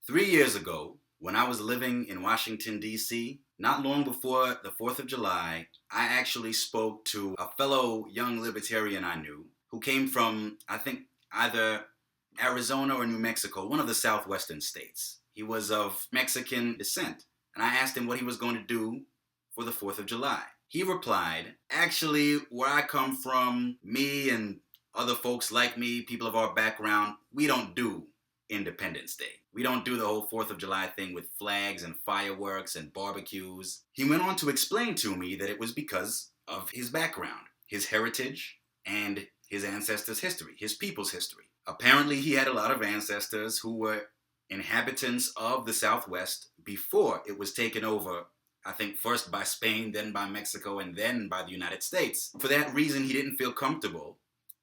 3 years ago, when I was living in Washington, D.C., not long before the 4th of July, I actually spoke to a fellow young libertarian I knew who came from, I think, either Arizona or New Mexico, one of the southwestern states. He was of Mexican descent, and I asked him what he was going to do for the 4th of July. He replied, actually, where I come from, me and other folks like me, people of our background, we don't do Independence Day. We don't do the whole 4th of July thing with flags and fireworks and barbecues. He went on to explain to me that it was because of his background, his heritage, and his ancestors' history, his people's history. Apparently, he had a lot of ancestors who were inhabitants of the Southwest before it was taken over, I think first by Spain, then by Mexico, and then by the United States. For that reason, he didn't feel comfortable,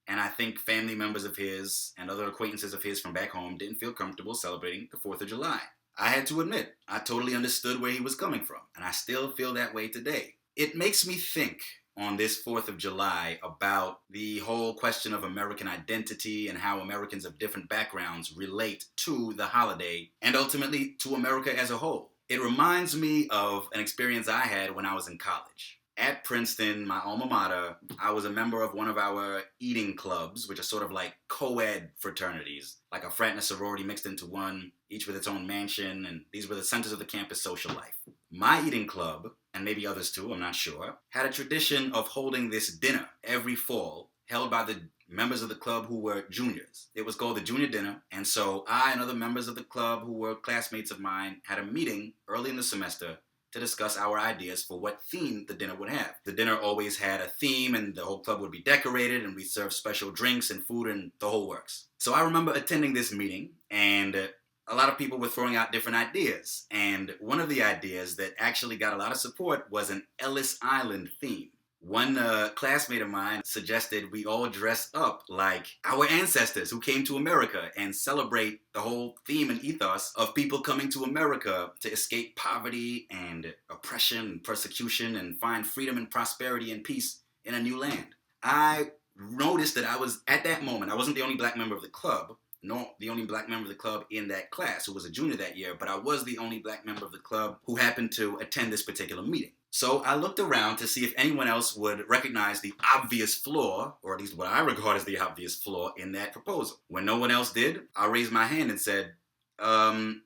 and I think family members of his and other acquaintances of his from back home didn't feel comfortable celebrating the 4th of July. I had to admit, I totally understood where he was coming from, and I still feel that way today. It makes me think on this 4th of July about the whole question of American identity and how Americans of different backgrounds relate to the holiday and ultimately to America as a whole. It reminds me of an experience I had when I was in college. At Princeton, my alma mater, I was a member of one of our eating clubs, which are sort of like co-ed fraternities, like a frat and a sorority mixed into one, each with its own mansion, and these were the centers of the campus social life. My eating club, and maybe others too, I'm not sure, had a tradition of holding this dinner every fall, held by the members of the club who were juniors. It was called the Junior Dinner, and so I and other members of the club who were classmates of mine had a meeting early in the semester to discuss our ideas for what theme the dinner would have. The dinner always had a theme, and the whole club would be decorated, and we'd serve special drinks and food and the whole works. So I remember attending this meeting, and a lot of people were throwing out different ideas. And one of the ideas that actually got a lot of support was an Ellis Island theme. One classmate of mine suggested we all dress up like our ancestors who came to America and celebrate the whole theme and ethos of people coming to America to escape poverty and oppression and persecution and find freedom and prosperity and peace in a new land. I noticed that I was, at that moment, I wasn't the only black member of the club, nor the only black member of the club in that class who was a junior that year, but I was the only black member of the club who happened to attend this particular meeting. So I looked around to see if anyone else would recognize the obvious flaw, or at least what I regard as the obvious flaw in that proposal. When no one else did, I raised my hand and said,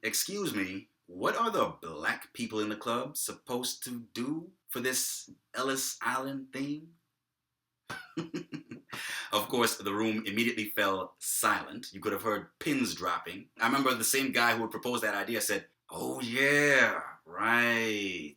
excuse me, what are the black people in the club supposed to do for this Ellis Island theme? Of course, the room immediately fell silent. You could have heard pins dropping. I remember the same guy who had proposed that idea said, oh yeah, right.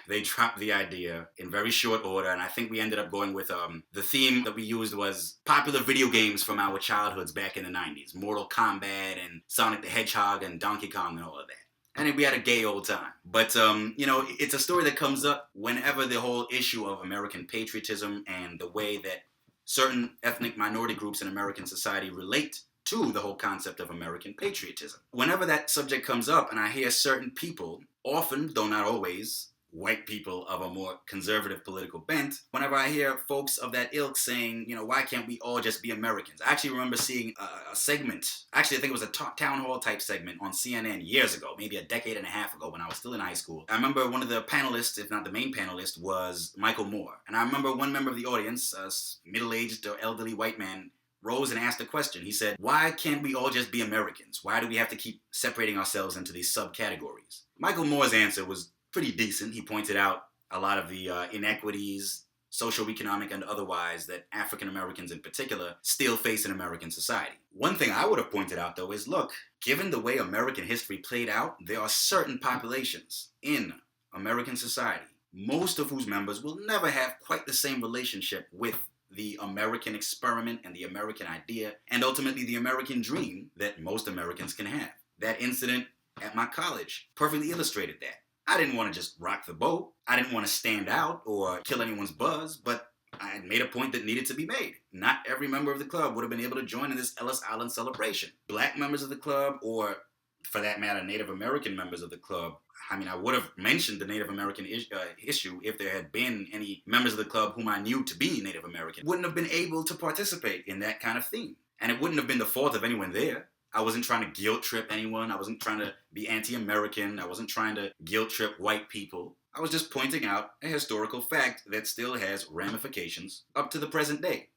They dropped the idea in very short order, and I think we ended up going with the theme that we used was popular video games from our childhoods back in the 90s. Mortal Kombat and Sonic the Hedgehog and Donkey Kong and all of that. And we had a gay old time. But, it's a story that comes up whenever the whole issue of American patriotism and the way that certain ethnic minority groups in American society relate to the whole concept of American patriotism. Whenever that subject comes up and I hear certain people, often, though not always, white people of a more conservative political bent, whenever I hear folks of that ilk saying, why can't we all just be Americans? I actually remember seeing a segment, actually I think it was a town hall type segment on CNN years ago, maybe a decade and a half ago when I was still in high school. I remember one of the panelists, if not the main panelist, was Michael Moore. And I remember one member of the audience, a middle-aged or elderly white man, rose and asked a question. He said, why can't we all just be Americans? Why do we have to keep separating ourselves into these subcategories? Michael Moore's answer was pretty decent. He pointed out a lot of the inequities, social, economic, and otherwise, that African Americans in particular still face in American society. One thing I would have pointed out, though, is look, given the way American history played out, there are certain populations in American society, most of whose members will never have quite the same relationship with the American experiment and the American idea, and ultimately the American dream that most Americans can have. That incident at my college perfectly illustrated that. I didn't want to just rock the boat. I didn't want to stand out or kill anyone's buzz, but I had made a point that needed to be made. Not every member of the club would have been able to join in this Ellis Island celebration. Black members of the club, or for that matter, Native American members of the club, I would have mentioned the Native American issue if there had been any members of the club whom I knew to be Native American. Wouldn't have been able to participate in that kind of theme. And it wouldn't have been the fault of anyone there. I wasn't trying to guilt trip anyone. I wasn't trying to be anti-American. I wasn't trying to guilt trip white people. I was just pointing out a historical fact that still has ramifications up to the present day.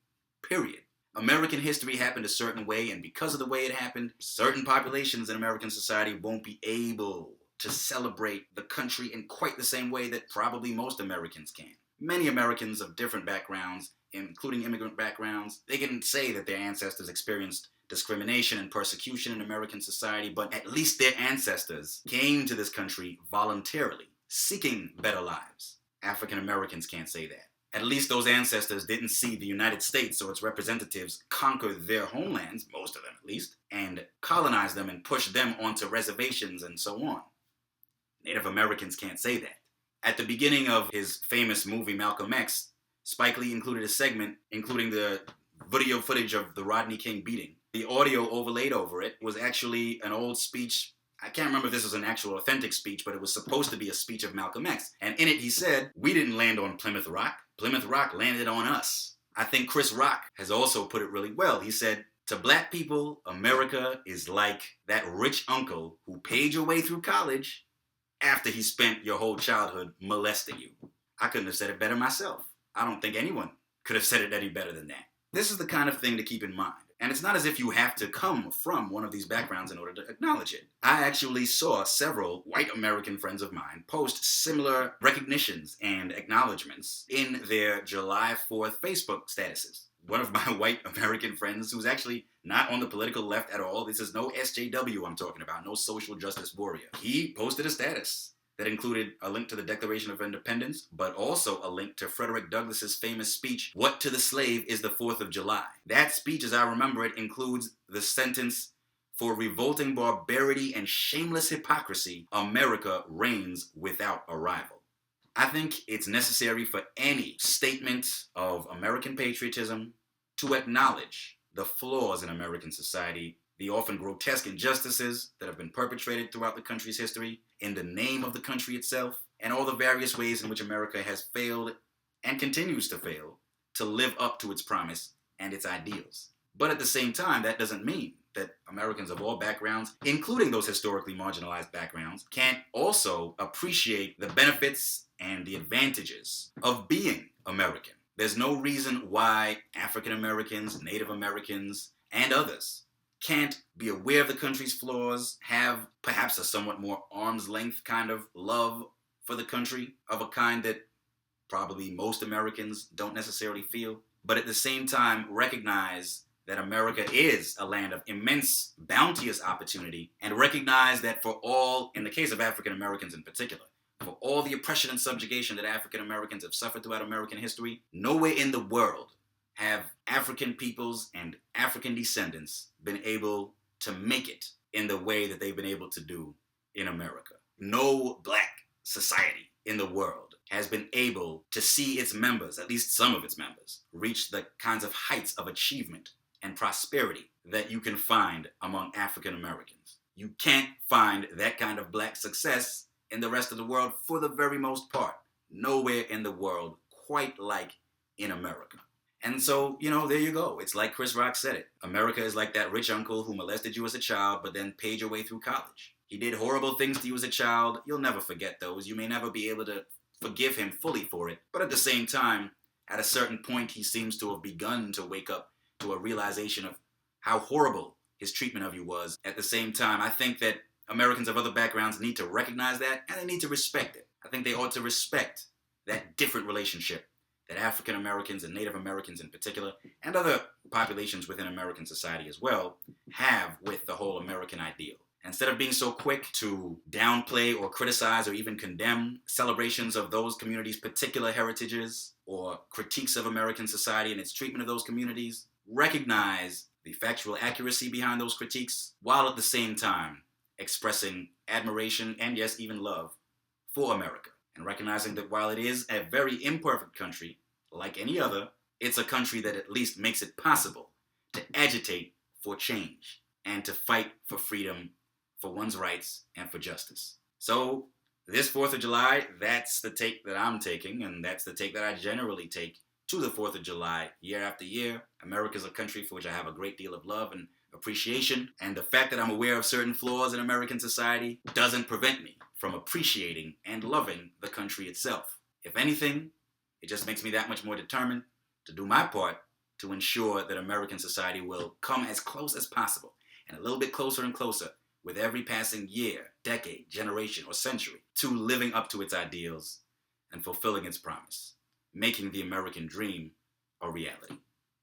Period. American history happened a certain way, and because of the way it happened, certain populations in American society won't be able to celebrate the country in quite the same way that probably most Americans can. Many Americans of different backgrounds, including immigrant backgrounds, they can say that their ancestors experienced discrimination and persecution in American society, but at least their ancestors came to this country voluntarily, seeking better lives. African Americans can't say that. At least those ancestors didn't see the United States or its representatives conquer their homelands, most of them at least, and colonize them and push them onto reservations and so on. Native Americans can't say that. At the beginning of his famous movie Malcolm X, Spike Lee included a segment including the video footage of the Rodney King beating. The audio overlaid over it was actually an old speech. I can't remember if this was an actual authentic speech, but it was supposed to be a speech of Malcolm X. And in it he said, "We didn't land on Plymouth Rock. Plymouth Rock landed on us." I think Chris Rock has also put it really well. He said, "To black people, America is like that rich uncle who paid your way through college after he spent your whole childhood molesting you." I couldn't have said it better myself. I don't think anyone could have said it any better than that. This is the kind of thing to keep in mind. And it's not as if you have to come from one of these backgrounds in order to acknowledge it. I actually saw several white American friends of mine post similar recognitions and acknowledgements in their July 4th Facebook statuses. One of my white American friends, who's actually not on the political left at all, this is no SJW I'm talking about, no social justice warrior. He posted a status that included a link to the Declaration of Independence, but also a link to Frederick Douglass's famous speech, "What to the slave is the 4th of July." That speech, as I remember it, includes the sentence, "For revolting barbarity and shameless hypocrisy, America reigns without a rival." I think it's necessary for any statement of American patriotism to acknowledge the flaws in American society, the often grotesque injustices that have been perpetrated throughout the country's history in the name of the country itself, and all the various ways in which America has failed and continues to fail to live up to its promise and its ideals. But at the same time, that doesn't mean that Americans of all backgrounds, including those historically marginalized backgrounds, can't also appreciate the benefits and the advantages of being American. There's no reason why African Americans, Native Americans, and others can't be aware of the country's flaws, have perhaps a somewhat more arm's length kind of love for the country, of a kind that probably most Americans don't necessarily feel, but at the same time recognize that America is a land of immense, bounteous opportunity, and recognize that for all, in the case of African Americans in particular, for all the oppression and subjugation that African Americans have suffered throughout American history, nowhere in the world have African peoples and African descendants been able to make it in the way that they've been able to do in America. No black society in the world has been able to see its members, at least some of its members, reach the kinds of heights of achievement and prosperity that you can find among African Americans. You can't find that kind of black success in the rest of the world for the very most part. Nowhere in the world quite like in America. And so, there you go. It's like Chris Rock said it. America is like that rich uncle who molested you as a child, but then paid your way through college. He did horrible things to you as a child. You'll never forget those. You may never be able to forgive him fully for it. But at the same time, at a certain point, he seems to have begun to wake up to a realization of how horrible his treatment of you was. At the same time, I think that Americans of other backgrounds need to recognize that, and they need to respect it. I think they ought to respect that different relationship that African Americans and Native Americans in particular, and other populations within American society as well, have with the whole American ideal. Instead of being so quick to downplay or criticize or even condemn celebrations of those communities' particular heritages or critiques of American society and its treatment of those communities, recognize the factual accuracy behind those critiques, while at the same time expressing admiration and, yes, even love for America. And recognizing that while it is a very imperfect country, like any other, it's a country that at least makes it possible to agitate for change and to fight for freedom, for one's rights, and for justice. So, this 4th of July, that's the take that I'm taking, and that's the take that I generally take to the 4th of July year after year. America is a country for which I have a great deal of love and appreciation, and the fact that I'm aware of certain flaws in American society doesn't prevent me from appreciating and loving the country itself. If anything, it just makes me that much more determined to do my part to ensure that American society will come as close as possible, and a little bit closer and closer with every passing year, decade, generation, or century, to living up to its ideals and fulfilling its promise, making the American dream a reality.